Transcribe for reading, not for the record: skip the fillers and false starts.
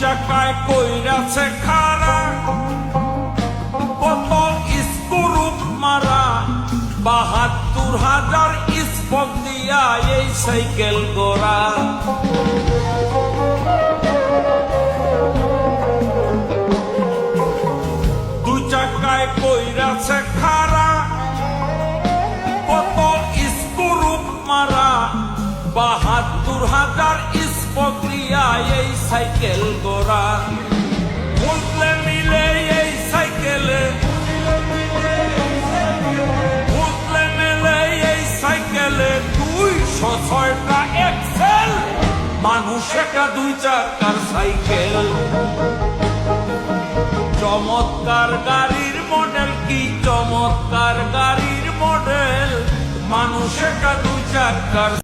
চাকায় কইরাছে খাড়া, কত স্ক্রুপ মারা, ৭২,০০০ স্পক দিয়া এই সাইকেল গোড়া। দুই চাকায় কইরাছে খাড়া, কত স্ক্রুপ মারা, ৭২,০০০ স্পক দিয়া এই সাইকেল গোড়া। বুঝলে মিলে এই সাইকেলে, বুঝলে মিলে এই সাইকেলে ২০৬টা এক্সেল, মানুষ একটা ২ চাকার সাইকেল। চমৎকার গাড়ির মডেল, কি চমৎকার গাড়ির মডেল, মানুষ একটা ২ চাকার